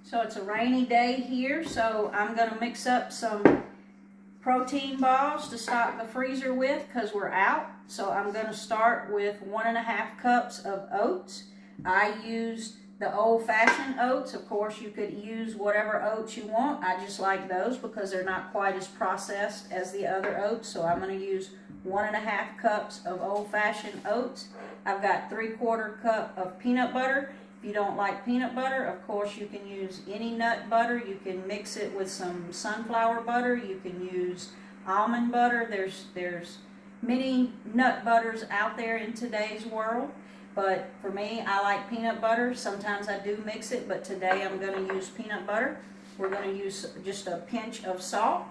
So it's a rainy day here, so I'm going to mix up some protein balls to stock the freezer with because we're out. So I'm going to start with 1.5 cups of oats. I used the old-fashioned oats. Of course, you could use whatever oats you want. I just like those because they're not quite as processed as the other oats. So I'm going to use 1.5 cups of old-fashioned oats. I've got 3/4 cup of peanut butter. If you don't like peanut butter, of course you can use any nut butter. You can mix it with some sunflower butter. You can use almond butter. There's many nut butters out there in today's world. But for me, I like peanut butter. Sometimes I do mix it, but today I'm going to use peanut butter. We're going to use just a pinch of salt.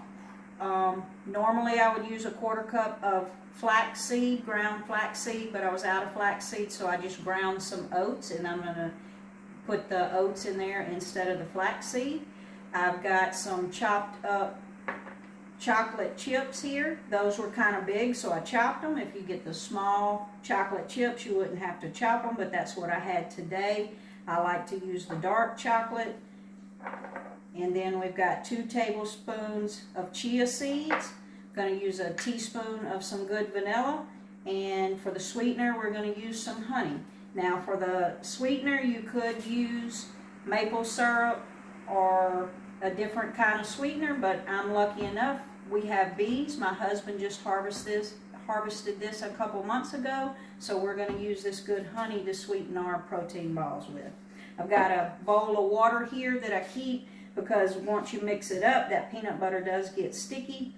Normally I would use 1/4 cup of flax seed, ground flax seed, but I was out of flax seed, so I just ground some oats, and I'm going to put the oats in there instead of the flax seed. I've got some chopped up chocolate chips here. Those were kind of big, so I chopped them. If you get the small chocolate chips, you wouldn't have to chop them, but that's what I had today. I like to use the dark chocolate. And then we've got 2 tablespoons of chia seeds. I'm going to use a teaspoon of some good vanilla. And for the sweetener, we're going to use some honey. Now for the sweetener, you could use maple syrup or a different kind of sweetener, but I'm lucky enough. We have bees. My husband just harvested this a couple months ago, so we're going to use this good honey to sweeten our protein balls with. I've got a bowl of water here that I keep because once you mix it up, that peanut butter does get sticky.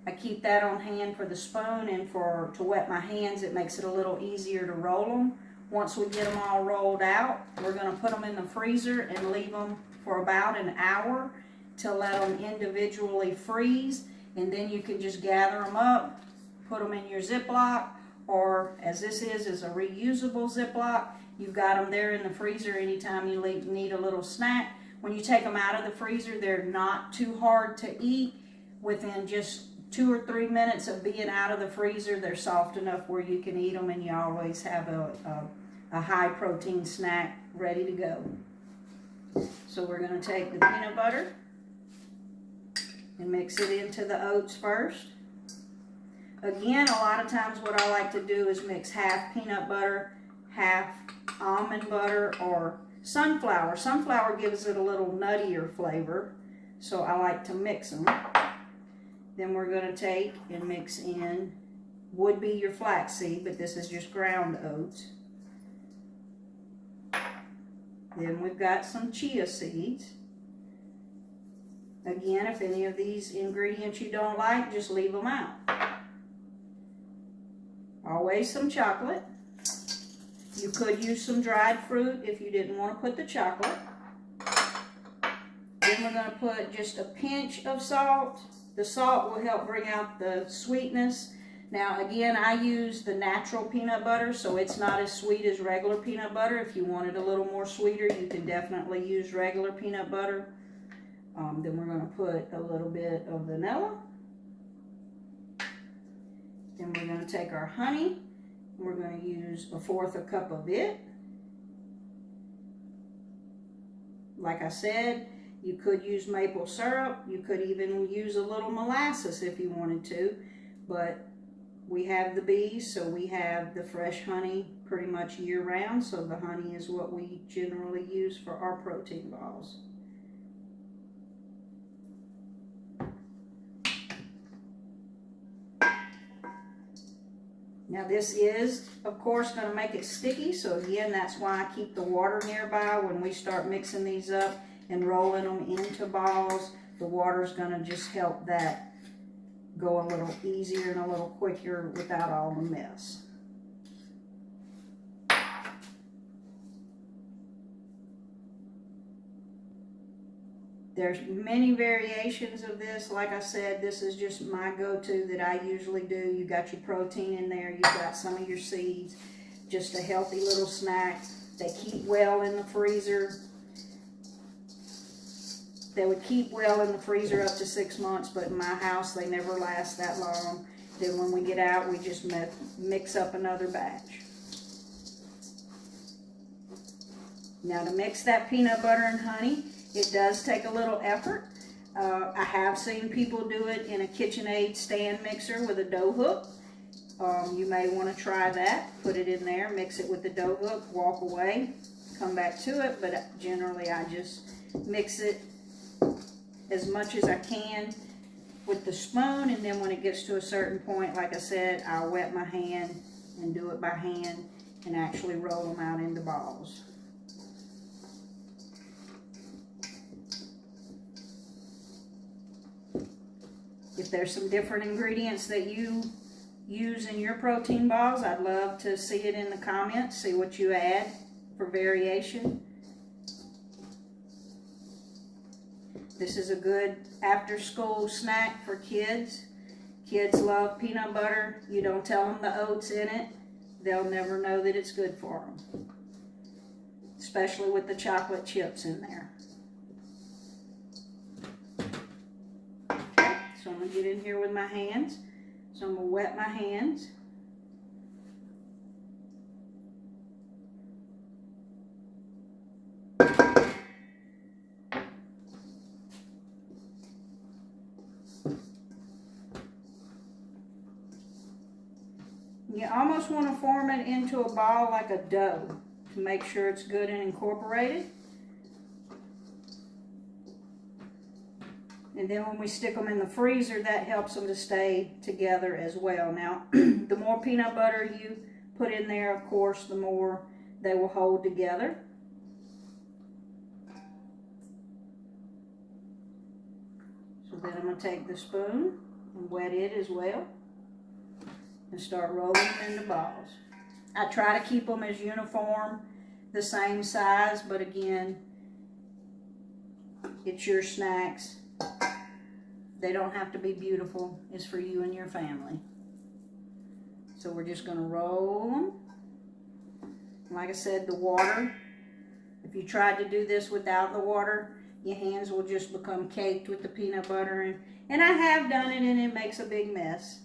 I keep that on hand for the spoon and to wet my hands. It makes it a little easier to roll them. Once we get them all rolled out, we're going to put them in the freezer and leave them for about an hour to let them individually freeze. And then you can just gather them up, put them in your Ziploc, or as this is a reusable Ziploc. You've got them there in the freezer anytime you need a little snack. When you take them out of the freezer, they're not too hard to eat. Within just 2 or 3 minutes of being out of the freezer, they're soft enough where you can eat them, and you always have a high protein snack ready to go. So we're going to take the peanut butter and mix it into the oats first. Again, a lot of times what I like to do is mix half peanut butter, half almond butter, or sunflower. Sunflower gives it a little nuttier flavor, so I like to mix them. Then we're going to take and mix in, would be your flaxseed, but this is just ground oats. Then we've got some chia seeds. Again, if any of these ingredients you don't like, just leave them out. Always some chocolate. You could use some dried fruit if you didn't want to put the chocolate. Then we're going to put just a pinch of salt. The salt will help bring out the sweetness. Now again, I use the natural peanut butter, so it's not as sweet as regular peanut butter. If you want it a little more sweeter, you can definitely use regular peanut butter. Then we're going to put a little bit of vanilla. Then we're going to take our honey. We're going to use 1/4 cup of it. Like I said, you could use maple syrup. You could even use a little molasses if you wanted to. But we have the bees, so we have the fresh honey pretty much year round. So the honey is what we generally use for our protein balls. Now this is, of course, going to make it sticky, so again, that's why I keep the water nearby when we start mixing these up and rolling them into balls. The water is going to just help that go a little easier and a little quicker without all the mess. There's many variations of this. Like I said, this is just my go-to that I usually do. You got your protein in there. You've got some of your seeds. Just a healthy little snack. They keep well in the freezer. They would keep well in the freezer up to 6 months, but in my house, they never last that long. Then when we get out, we just mix up another batch. Now to mix that peanut butter and honey, It does take a little effort. I have seen people do it in a KitchenAid stand mixer with a dough hook. You may want to try that. Put it in there, mix it with the dough hook, walk away, come back to it. But generally I just mix it as much as I can with the spoon, and then when it gets to a certain point, like I said, I'll wet my hand and do it by hand and actually roll them out into balls. If there's some different ingredients that you use in your protein balls, I'd love to see it in the comments, see what you add for variation. This is a good after-school snack for kids. Kids love peanut butter. You don't tell them the oats in it, they'll never know that it's good for them, especially with the chocolate chips in there. Okay, so I'm going to get in here with my hands. So I'm going to wet my hands. You almost want to form it into a ball like a dough to make sure it's good and incorporated. And then when we stick them in the freezer, that helps them to stay together as well. Now, the more peanut butter you put in there, of course, the more they will hold together. So then I'm going to take the spoon and wet it as well and start rolling them into balls. I try to keep them as uniform, the same size, but again, it's your snacks. They don't have to be beautiful. It's for you and your family. So we're just going to roll them. Like I said, the water, if you tried to do this without the water, your hands will just become caked with the peanut butter. And I have done it, and it makes a big mess.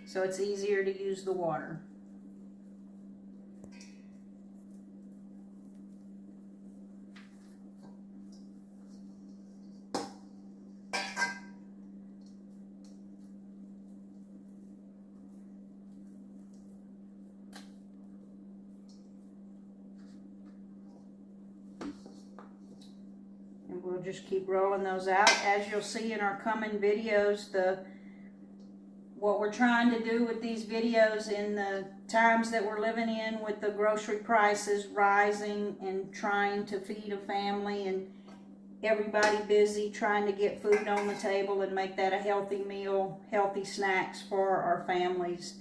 So it's easier to use the water. And we'll just keep rolling those out. As you'll see in our coming videos, what we're trying to do with these videos in the times that we're living in with the grocery prices rising and trying to feed a family and everybody busy trying to get food on the table and make that a healthy meal, healthy snacks for our families.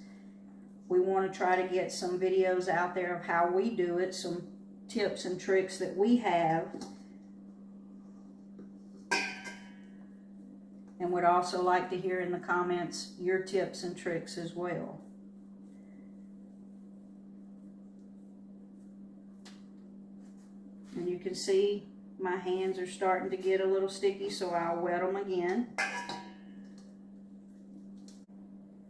We want to try to get some videos out there of how we do it, some tips and tricks that we have. And would also like to hear in the comments your tips and tricks as well. And you can see my hands are starting to get a little sticky, so I'll wet them again.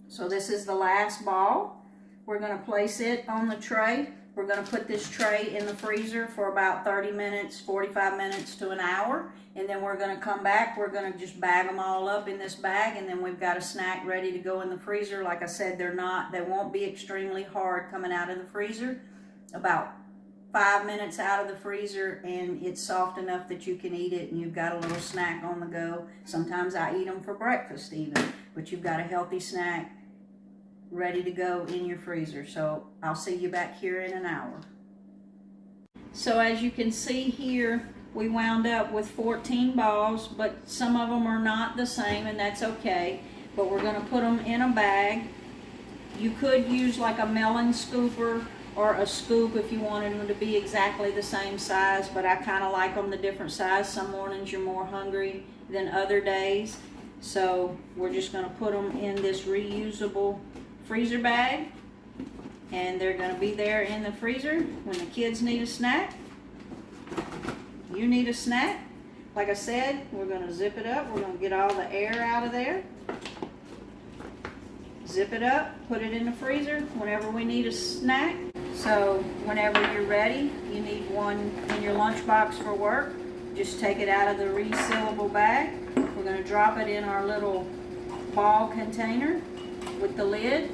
So this is the last ball. We're going to place it on the tray. We're going to put this tray in the freezer for about 30 minutes, 45 minutes to an hour. And then we're going to come back. We're going to just bag them all up in this bag. And then we've got a snack ready to go in the freezer. Like I said, they won't be extremely hard coming out of the freezer. About 5 minutes out of the freezer, and it's soft enough that you can eat it, and you've got a little snack on the go. Sometimes I eat them for breakfast even. But you've got a healthy snack ready to go in your freezer. So I'll see you back here in an hour. So as you can see here, we wound up with 14 balls, but some of them are not the same, and that's okay. But we're going to put them in a bag. You could use like a melon scooper or a scoop if you wanted them to be exactly the same size, but I kind of like them the different size. Some mornings you're more hungry than other days. So we're just going to put them in this reusable freezer bag, and they're going to be there in the freezer when the kids need a snack. You need a snack. Like I said, we're going to zip it up. We're going to get all the air out of there. Zip it up, put it in the freezer whenever we need a snack. So whenever you're ready, you need one in your lunchbox for work. Just take it out of the resealable bag. We're going to drop it in our little ball container with the lid.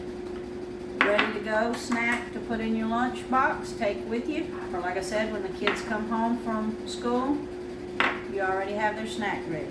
Ready to go snack to put in your lunchbox, take with you. Or like I said, when the kids come home from school, you already have their snack ready.